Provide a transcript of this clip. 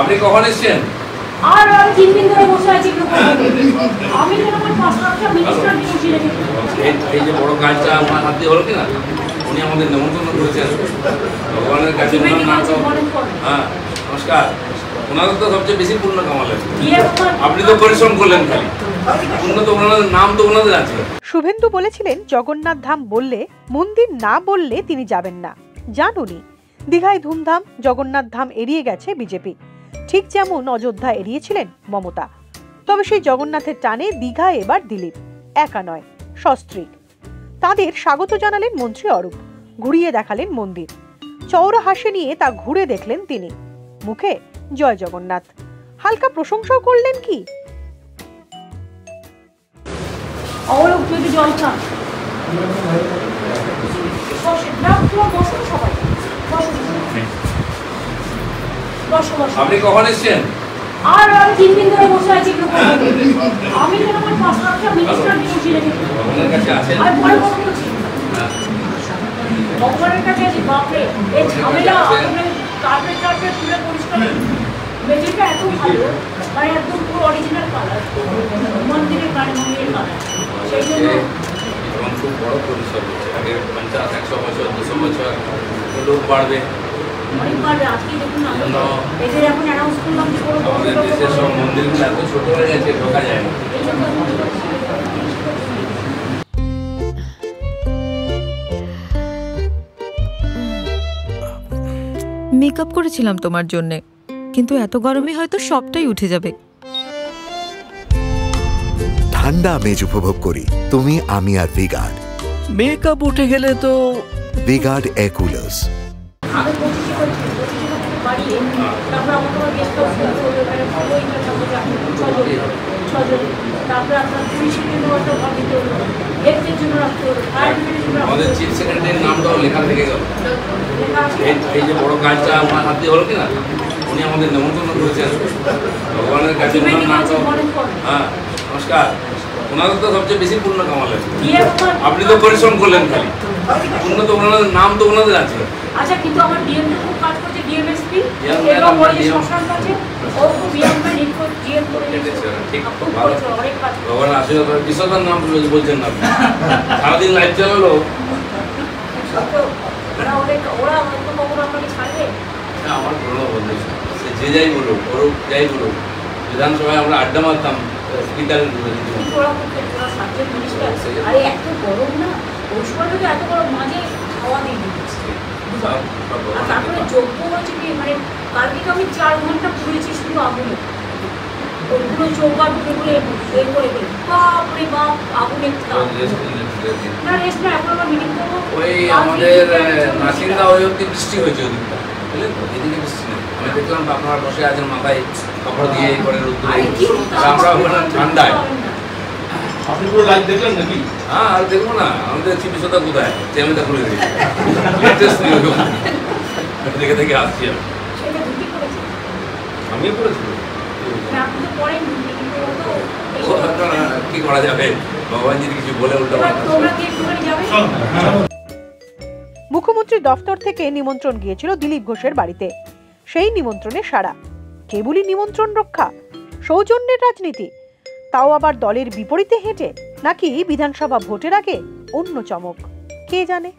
আপনি কখন এসেছেন? আর আমি 3 দিন ধরে বসে আছি। আমি তো আমার 5-7টা মিনিস্টার নিয়ে বসে রেখেছি। এই যে বড় কাজটা আমার হাতে হলো কিনা, উনি আমাদের নিমন্ত্রণ করেছেন ভগবানের কাছে। হ্যাঁ, নমস্কার। ওনাদের তো সবচেয়ে বেশি পুণ্য কামালেন, আপনি তো পরিশ্রম করলেন খালি, পুণ্য তো ওনাদের, নাম তো ওনাদের আছে। শুভেন্দু বলেছিলেন জগন্নাথ ধাম বললে, মন্দির না বললে তিনি যাবেন না। জানুনি দীঘায় ধুমধাম, জগন্নাথ ধাম এড়িয়ে গেছে বিজেপি, ঠিক যেমন অযোধ্যা এড়িয়েছিলেন মমতা। তবে সেই জগন্নাথের টানে দীঘায় এবার দিলীপ একা নয়, সস্ত্রীক। তাদের স্বাগত জানালেন মন্ত্রী অরূপ, ঘুরিয়ে দেখালেন মন্দির, চওড়া হাসি নিয়ে তা ঘুরে দেখলেন তিনি, মুখে জয় জগন্নাথ, হালকা প্রশংসাও করলেন। কি অরূপ যদি জল খান আপনি কখন এসেছেন? আর আমি 3 দিন ধরে বসে আছি। আমি তো আমার 5-7টা মিনিস্টার নিয়ে বসে রেখেছি। ভগবানের কাছে আছেন? আর বড় কথা বলছি, ভগবানের কাছে আছি। বাপরে, এই ঝামেলা কার্পেট তুলে পরিষ্কার, মেঝেটা এত ভালো, মানে একদম পুরো অরিজিনাল কালার, মন্দিরের মন্দিরের কালার। সেই জন্য এবং খুব বড় পরিসর হচ্ছে, আগে 50-100 বছর 200 বছর লোক বাড়বে। আজকে দেখুন এদের এখন অ্যানাউন্স করলাম যে আমাদের দেশের সব মন্দিরগুলো এত ছোট হয়ে গেছে, ঢোকা যায় না। মেকআপ করেছিলাম তোমার জন্য, কিন্তু এত গরমে হয়তো সবটাই উঠে যাবে। ঠান্ডা আমেজ উপভোগ করি তুমি, আমি আর ভিগার্ড। মেকআপ উঠে গেলে তো ভিগার্ড এয়ার কুলার্স। আমাদের চিফ সেক্রেটারির নামটাও লেখা থেকে গেল। এই যে বড় কাজটা আমার হাতে হলো কিনা, উনি আমাদের নিমন্ত্রণ করেছেন ভগবানের কাছে। হ্যাঁ, নমস্কার। ওনাদের তো সবচেয়ে বেশি পুণ্য কামালেন, আপনি তো পরিশ্রম করলেন খালি, পুণ্য তো ওনাদের, নাম তো ওনাদের আছে। আচ্ছা, কিন্তু আমার ডিএম খুব কাজ করছে, ডিএমএসপি এবং ওই শ্মশান কাছে ও খুব ডিএমএ রিপোর্ট ডিএম করে দিয়েছে। ঠিক, খুব ভালো, অনেক কাজ। ভগবান আশীর্বাদ। বিশ্বনাথ নাম বলছেন না আপনি, সারাদিন লাইভ চালালো। ওরা হয়তো কখনো আপনাকে ছাড়বে। আমার পুরোনো বন্ধু, সে যে যাই বলুক, ওরূপ যাই বলুক, বিধানসভায় আমরা আড্ডা মারতাম, স্পিকারের আরে এত গরম না, ওই সময় তো এত গরম, মাঝে খাওয়া দিয়ে দিচ্ছে। তারপরে যোগ্য হচ্ছে কি, মানে কালকে তো আমি 4 ঘন্টা ঘুরেছি শুধু আগুনে, ওইগুলো চৌকা ঢুকে বলে এ করে বলে বাপরে বাপ, আগুনে না রেস্ট না। এখন আমরা মিটিং করবো। ওই আমাদের নাসিন্দা ওই অব্দি বৃষ্টি হয়েছে ওদিকটা, বুঝলেন তো, এদিকে বৃষ্টি নেই। আমি দেখলাম আপনারা বসে আছেন মাথায় কাপড় দিয়ে করে রোদ্দুরে, আমরা ওখানে ঠান্ডায়। আপনি পুরো লাইভ দেখলেন নাকি? হ্যাঁ, আর দেখবো না, আমাদের চিকিৎসা কোথায় চেমিটা খুলে দিয়েছি, দেখে দেখে আসছি আমিও করেছি। কি করা যাবে, ভগবান যদি কিছু বলে উল্টো। মুখ্যমন্ত্রী দফতর থেকে নিমন্ত্রণ গিয়েছিল দিলীপ ঘোষের বাড়িতে, সেই নিমন্ত্রণে সাড়া। কেবলই নিমন্ত্রণ রক্ষা, সৌজন্যের রাজনীতি, তাও আবার দলের বিপরীতে হেঁটে, নাকি বিধানসভা ভোটের আগে অন্য চমক, কে জানে।